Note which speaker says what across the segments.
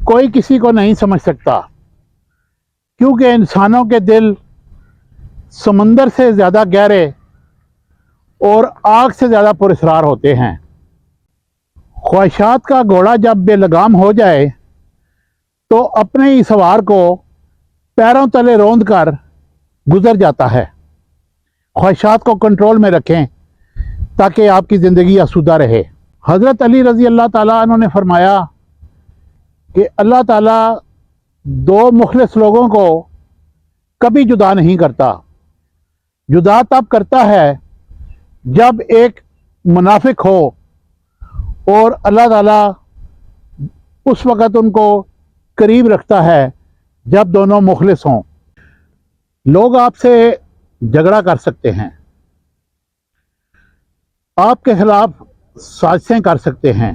Speaker 1: कोई किसी को नहीं समझ सकता, क्योंकि इंसानों के दिल समंदर से ज़्यादा गहरे और आग से ज़्यादा पुरस्रार होते हैं। ख्वाहिशात का घोड़ा जब बेलगाम हो जाए तो अपने ही सवार को पैरों तले रौंद कर गुजर जाता है। ख्वाहिशात को कंट्रोल में रखें ताकि आपकी ज़िंदगी आसूदा रहे। हज़रत अली रज़ी अल्लाह ताला अन्हु ने फरमाया कि अल्लाह ताला दो मुखलिस लोगों को कभी जुदा नहीं करता। जुदा तब करता है जब एक मुनाफिक हो और अल्लाह ताला उस वक़्त उनको करीब रखता है जब दोनों मुखलिस हों। लोग आपसे झगड़ा कर सकते हैं, आपके खिलाफ साजिशें कर सकते हैं,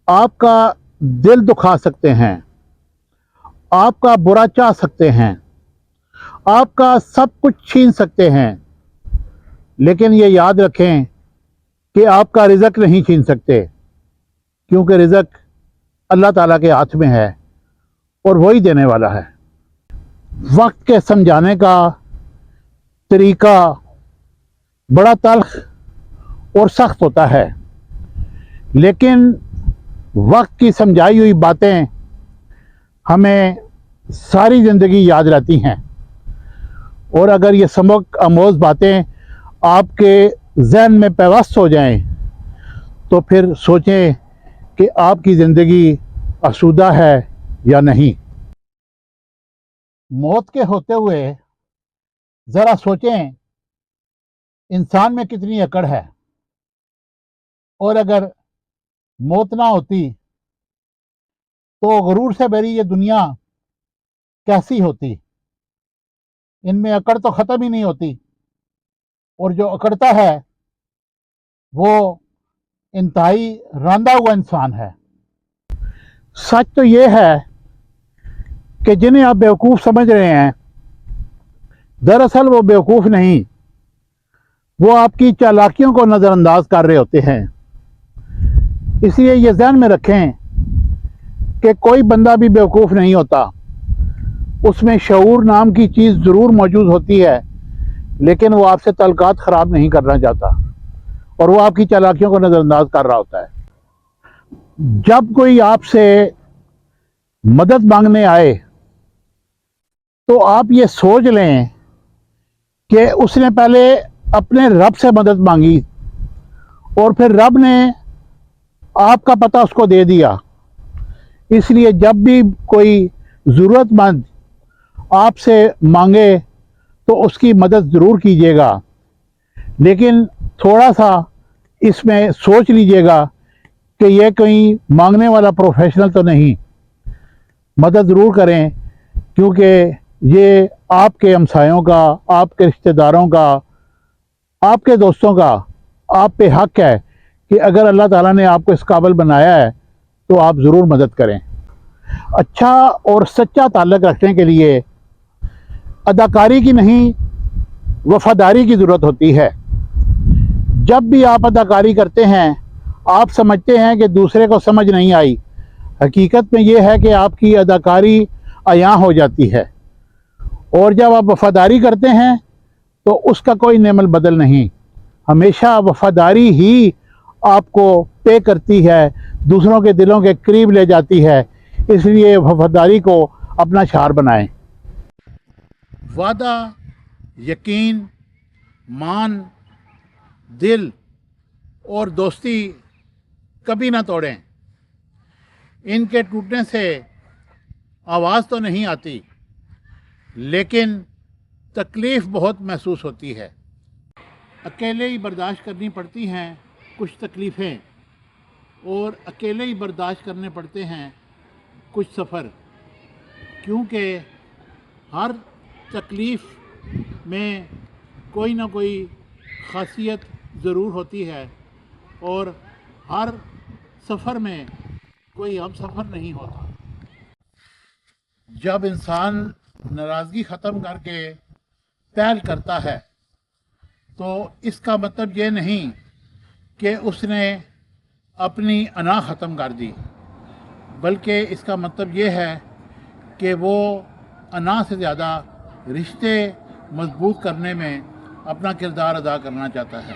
Speaker 1: आपका दिल दुखा सकते हैं, आपका बुरा चाह सकते हैं, आपका सब कुछ छीन सकते हैं, लेकिन ये याद रखें कि आपका रिज़्क नहीं छीन सकते, क्योंकि रिज़्क अल्लाह ताला के हाथ में है और वही देने वाला है। वक्त के समझाने का तरीका बड़ा तल्ख और सख्त होता है, लेकिन वक्त की समझाई हुई बातें हमें सारी ज़िंदगी याद रहती हैं। और अगर ये सबक आमोज़ बातें आपके जहन में पैवस्त हो जाएं तो फिर सोचें कि आपकी ज़िंदगी आसूदा है या नहीं। मौत के होते हुए ज़रा सोचें इंसान में कितनी अकड़ है, और अगर मौत ना होती तो गुरूर से भरी ये दुनिया कैसी होती। इनमें अकड़ तो ख़त्म ही नहीं होती, और जो अकड़ता है वो इंतहाई रांदा हुआ इंसान है। सच तो ये है कि जिन्हें आप बेवकूफ़ समझ रहे हैं, दरअसल वो बेवकूफ़ नहीं, वो आपकी चालाकियों को नज़रअंदाज कर रहे होते हैं। इसलिए ये ध्यान में रखें कि कोई बंदा भी बेवकूफ़ नहीं होता। उसमें शऊर नाम की चीज़ ज़रूर मौजूद होती है, लेकिन वो आपसे तल्कात ख़राब नहीं करना चाहता और वो आपकी चालाकियों को नज़रअंदाज कर रहा होता है। जब कोई आपसे मदद मांगने आए तो आप ये सोच लें कि उसने पहले अपने रब से मदद मांगी और फिर रब ने आपका पता उसको दे दिया। इसलिए जब भी कोई ज़रूरतमंद आपसे मांगे तो उसकी मदद ज़रूर कीजिएगा, लेकिन थोड़ा सा इसमें सोच लीजिएगा कि यह कहीं मांगने वाला प्रोफेशनल तो नहीं। मदद ज़रूर करें, क्योंकि ये आपके हमसायों का, आपके रिश्तेदारों का, आपके दोस्तों का आप पे हक़ है कि अगर अल्लाह ताला ने आपको इस काबिल बनाया है तो आप ज़रूर मदद करें। अच्छा और सच्चा ताल्लुक़ रखने के लिए अदाकारी की नहीं, वफ़ादारी की ज़रूरत होती है। जब भी आप अदाकारी करते हैं आप समझते हैं कि दूसरे को समझ नहीं आई, हकीकत में यह है कि आपकी अदाकारी अयां हो जाती है। और जब आप वफ़ादारी करते हैं तो उसका कोई नेमल बदल नहीं, हमेशा वफ़ादारी ही आपको पे करती है, दूसरों के दिलों के करीब ले जाती है। इसलिए वफ़ादारी को अपना शार बनाएं। वादा, यकीन, मान, दिल और दोस्ती कभी ना तोड़ें। इनके टूटने से आवाज़ तो नहीं आती, लेकिन तकलीफ़ बहुत महसूस होती है। अकेले ही बर्दाश्त करनी पड़ती हैं कुछ तकलीफ़ें, और अकेले ही बर्दाश्त करने पड़ते हैं कुछ सफ़र, क्योंकि हर तकलीफ़ में कोई ना कोई ख़ासियत ज़रूर होती है, और हर सफ़र में कोई हम सफ़र नहीं होता। जब इंसान नाराज़गी ख़त्म करके पहल करता है तो इसका मतलब ये नहीं कि उसने अपनी अना ख़त्म कर दी, بلکہ اس کا مطلب یہ ہے کہ وہ انا سے زیادہ رشتے مضبوط کرنے میں اپنا کردار ادا کرنا چاہتا ہے۔